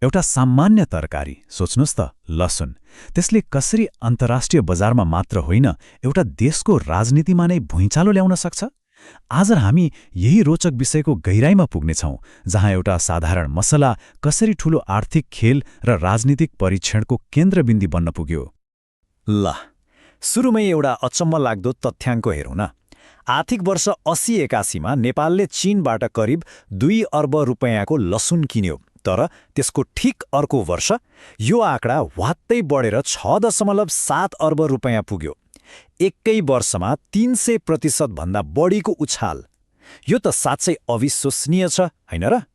एउटा सामान्य तरकारी सोच्नुस् त, लसुन, त्यसले कसरी अन्तर्राष्ट्रिय बजारमा मात्र होइन एउटा देशको राजनीतिमा नै भुइँचालो ल्याउन सक्छ? आज हामी यही रोचक विषयको गहिराईमा पुग्नेछौँ, जहाँ एउटा साधारण मसला कसरी ठूलो आर्थिक खेल र राजनीतिक परीक्षणको केन्द्रबिन्दु बन्न पुग्यो। ल, सुरुमै एउटा अचम्म लाग्दो तथ्याङ्क हेरौँ न। आर्थिक वर्ष 80-81मा नेपालले चीनबाट करिब 2 अर्ब रुपैयाँको लसुन किन्यो। तर त्यसको ठिक अर्को वर्ष यो आँकडा वात्तै बढेर 6.7 अर्ब रुपैयाँ पुग्यो। एकै वर्षमा 300% भन्दा बढीको उछाल। यो त साँच्चै अविश्वसनीय छ, होइन र?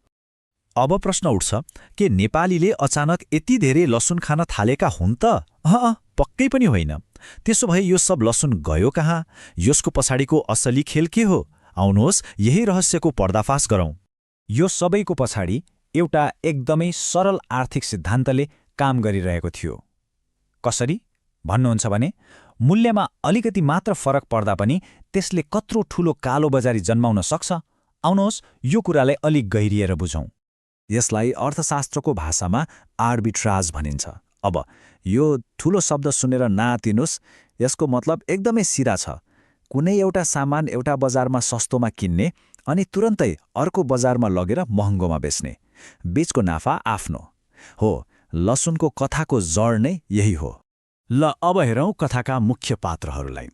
अब प्रश्न उठ्छ, के नेपालीले अचानक यति धेरै लसुन खान थालेका हुन् त? पक्कै पनि होइन। त्यसो भए यो सब लसुन गयो कहाँ? यसको पछाडिको असली खेल के हो? आउनुहोस् यही रहस्यको पर्दाफास गरौँ। यो सबैको पछाडि एउटा एकदमै सरल आर्थिक सिद्धान्तले काम गरिरहेको थियो। कसरी भन्नुहुन्छ भने, मूल्यमा अलिकति मात्र फरक पर्दा पनि त्यसले कत्रो ठूलो कालो बजारी जन्माउन सक्छ। आउनुहोस् यो कुरालाई अलिक गहिरिएर बुझौँ। यसलाई अर्थशास्त्रको भाषामा आर्बिट्राज भनिन्छ। अब यो ठूलो शब्द सुनेर नआत्तिनुस्, यसको मतलब एकदमै सिधा छ। कुनै एउटा सामान एउटा बजारमा सस्तोमा किन्ने अनि तुरन्तै अर्को बजारमा लगेर महँगोमा बेच्ने। बीचको नाफा आफ्नो हो। लसुनको कथाको जड नै यही हो। ल, अब हेरौँ कथाका मुख्य पात्रहरूलाई।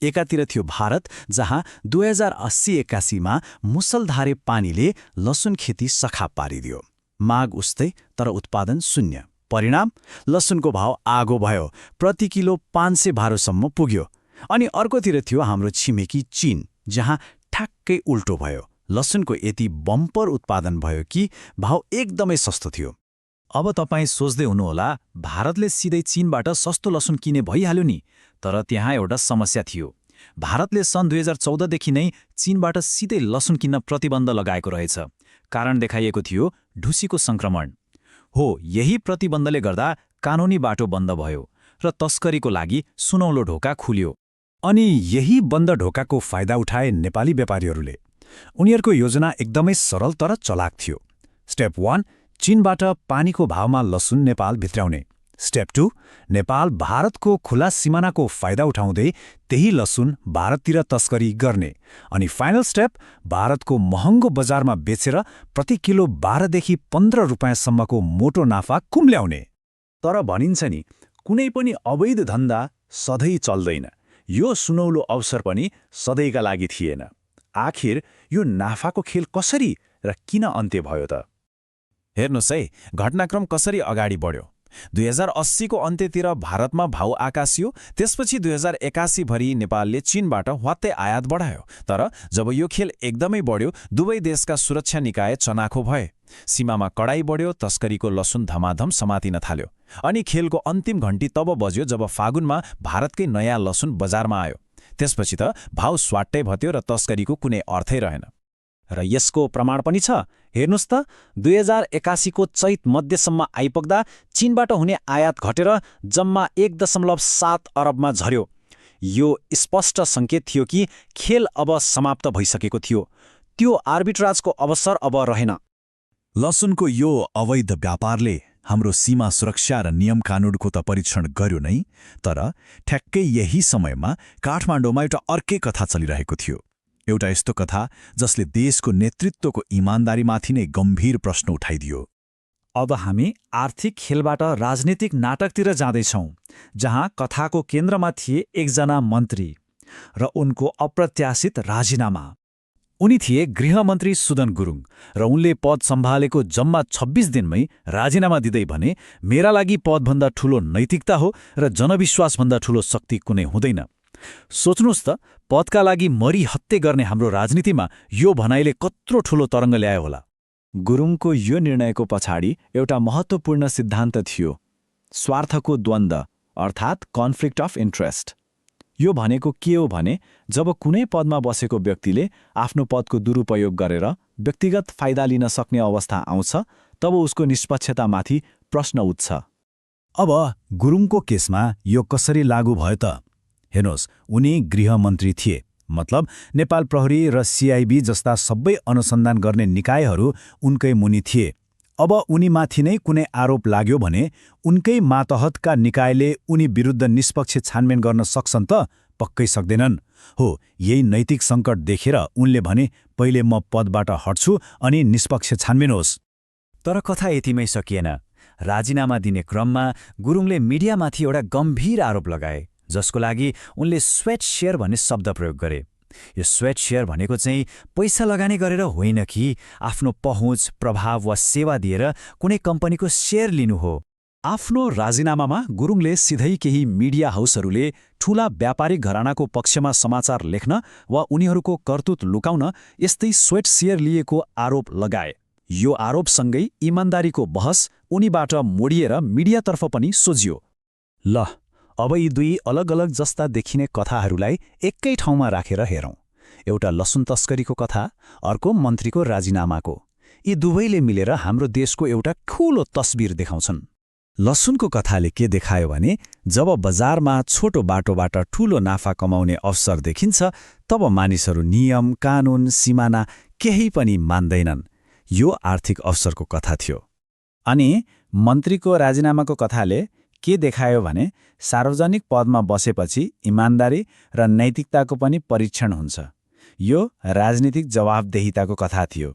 एकातिर थियो भारत, जहाँ 2080-81मा मुसलधारे पानीले लसुन खेती सखाप पारिदियो। माग उस्तै तर उत्पादन शून्य। परिणाम, लसुनको भाव आगो भयो, प्रति किलो 500 भारोसम्म पुग्यो। अनि अर्कोतिर थियो हाम्रो छिमेकी चीन, जहाँ ठ्याक्कै उल्टो भयो। लसुनको यति बम्पर उत्पादन भयो कि भाव एकदमै सस्तो थियो। अब तपाईँ सोच्दै हुनुहोला, भारतले सिधै चीनबाट सस्तो लसुन किने भइहाल्यो नि। तर त्यहाँ एउटा समस्या थियो। भारतले सन् 2014देखि नै चीनबाट सिधै लसुन किन्न प्रतिबन्ध लगाएको रहेछ। कारण देखाइएको थियो ढुसीको संक्रमण। हो, यही प्रतिबन्धले गर्दा कानुनी बाटो बन्द भयो र तस्करीको लागि सुनौलो ढोका खुल्यो। अनि यही बन्द ढोकाको फाइदा उठाए नेपाली व्यापारीहरूले। उनीहरूको योजना एकदमै सरल तर चलाक थियो। स्टेप 1, चीनबाट पानीको भावमा लसुन नेपाल भित्राउने। स्टेप 2, नेपाल भारतको खुला सिमानाको फाइदा उठाउँदै त्यही लसुन भारततिर तस्करी गर्ने। अनि फाइनल स्टेप, भारतको महँगो बजारमा बेचेर प्रति किलो 12देखि 15 रुपैयाँसम्मको मोटो नाफा कुम्ल्याउने। तर भनिन्छ नि, कुनै पनि अवैध धन्दा सधैँ चल्दैन। यो सुनौलो अवसर पनि सधैँका लागि थिएन। आखिर यो नाफाको खेल कसरी र किन अन्त्य भयो त? हेर्नुहोस् है, घटनाक्रम कसरी अगाडि बढ्यो। 2080को अन्त्यतिर भारतमा भाउ आकासियो। त्यसपछि 2081 भरि नेपालले चीनबाट वात्तै आयात बढायो। तर जब यो खेल एकदमै बढ्यो, दुवै देशका सुरक्षा निकाय चनाखो भए। सीमामा कडाई बढ्यो, तस्करीको लसुन धमाधम समातिन थाल्यो। अनि खेलको अन्तिम घण्टी तब बज्यो जब फागुनमा भारतकै नयाँ लसुन बजारमा आयो। त्यसपछि त भाउ स्वाट्टै भत्यो र तस्करीको कुनै अर्थै रहेन। र यसको प्रमाण पनि छ। हेर्नुहोस् त, 2081को चैत मध्यसम्म आइपुग्दा चीनबाट हुने आयात घटेर जम्मा 1.7 अरबमा झर्यो। यो स्पष्ट सङ्केत थियो कि खेल अब समाप्त भइसकेको थियो। त्यो आर्बिट्राजको अवसर अब रहेन। लसुनको यो अवैध व्यापारले हाम्रो सीमा सुरक्षा र नियम कानुनको त परीक्षण गर्यो नै, तर ठ्याक्कै यही समयमा काठमाडौँमा एउटा अर्कै कथा चलिरहेको थियो। एउटा यस्तो कथा जसले देशको नेतृत्वको इमान्दारीमाथि नै गम्भीर प्रश्न उठाइदियो। अब हामी आर्थिक खेलबाट राजनीतिक नाटकतिर जाँदैछौँ, जहाँ कथाको केन्द्रमा थिए एकजना मन्त्री र उनको अप्रत्याशित राजीनामा। उनी थिए गृहमन्त्री सुदन गुरुङ र उनले पद सम्हालेको जम्मा 26 दिनमै राजीनामा दिँदै भने, मेरा लागि पदभन्दा ठूलो नैतिकता हो र जनविश्वासभन्दा ठूलो शक्ति कुनै हुँदैन। सोच्नुहोस् त, पदका लागि मरी हत्ते गर्ने हाम्रो राजनीतिमा यो भनाइले कत्रो ठूलो तरङ्ग ल्यायो होला। गुरुङको यो निर्णयको पछाडि एउटा महत्त्वपूर्ण सिद्धान्त थियो, स्वार्थको द्वन्द्व, अर्थात् कन्फ्लिक्ट अफ इन्ट्रेस्ट। यो भनेको के हो भने, जब कुनै पदमा बसेको व्यक्तिले आफ्नो पदको दुरुपयोग गरेर व्यक्तिगत फाइदा लिन सक्ने अवस्था आउँछ, तब उसको निष्पक्षतामाथि प्रश्न उठ्छ। अब गुरुङको केसमा यो कसरी लागू भयो त? हेर्नुहोस्, उनी गृहमन्त्री थिए, मतलब नेपाल प्रहरी र सिआइबी जस्ता सबै अनुसन्धान गर्ने निकायहरू उनकै मुनि थिए। अब उनीमाथि नै कुनै आरोप लाग्यो भने उनकै मातहतका निकायले उनी विरुद्ध निष्पक्ष छानबिन गर्न सक्छन् त? पक्कै सक्दैनन्। हो, यही नैतिक सङ्कट देखेर उनले भने, पहिले म पदबाट हट्छु अनि निष्पक्ष छानबिन होस्। तर कथा यतिमै सकिएन। राजीनामा दिने क्रममा गुरुङले मिडियामाथि एउटा गम्भीर आरोप लगाए, जसको लागि उनले स्वेट शेयर भन्ने शब्द प्रयोग गरे। यो स्वेट शेयर भनेको चाहिँ पैसा लगानी गरेर होइन कि आफ्नो पहुँच, प्रभाव वा सेवा दिएर कुनै कम्पनीको शेयर लिनु हो। आफ्नो राजीनामामा गुरुङले सिधै केही मिडिया हाउसहरूले ठूला व्यापारिक घरानाको पक्षमा समाचार लेख्न वा उनीहरूको करतुत लुकाउन यस्तै स्वेट शेयर लिएको आरोप लगाए। यो आरोपसँगै इमान्दारीको बहस उनीबाट मोडिएर मिडियातर्फ पनि सोझियो। ल, अब यी दुई अलग अलग जस्ता देखिने कथाहरूलाई एकै ठाउँमा राखेर हेरौँ। एउटा लसुन तस्करीको कथा, अर्को मन्त्रीको राजीनामाको। यी दुवैले मिलेर हाम्रो देशको एउटा ठूलो तस्बिर देखाउँछन्। लसुनको कथाले के देखायो भने जब बजारमा छोटो बाटोबाट ठूलो नाफा कमाउने अवसर देखिन्छ, तब मानिसहरू नियम, कानून, सिमाना केही पनि मान्दैनन्। यो आर्थिक अवसरको कथा थियो। अनि मन्त्रीको राजीनामाको कथाले के देखायो भने सार्वजनिक पदमा बसेपछि इमान्दारी र नैतिकताको पनि परीक्षण हुन्छ। यो राजनीतिक जवाफदेहिताको कथा थियो।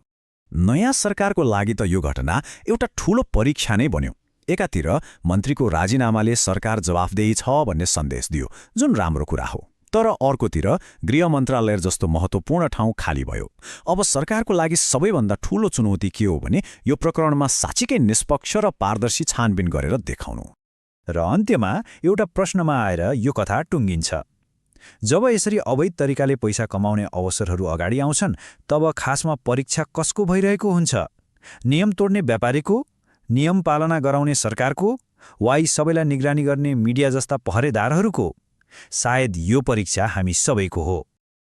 नयाँ सरकारको लागि त यो घटना एउटा ठूलो परीक्षा नै बन्यो। एकातिर मन्त्रीको राजीनामाले सरकार जवाफदेही छ भन्ने सन्देश दियो, जुन राम्रो कुरा हो। तर अर्कोतिर गृह मन्त्रालय जस्तो महत्त्वपूर्ण ठाउँ खाली भयो। अब सरकारको लागि सबैभन्दा ठूलो चुनौती के हो भने यो प्रकरणमा साँच्चीकै निष्पक्ष र पारदर्शी छानबिन गरेर देखाउनु। र अन्त्यमा एउटा प्रश्नमा आएर यो कथा टुङ्गिन्छ। जब यसरी अवैध तरिकाले पैसा कमाउने अवसरहरू अगाडि आउँछन्, तब खासमा परीक्षा कसको भइरहेको हुन्छ? नियम तोड्ने व्यापारीको, नियम पालना गराउने सरकारको, वा यी सबैलाई निगरानी गर्ने मिडिया जस्ता पहरेदारहरूको? सायद यो परीक्षा हामी सबैको हो।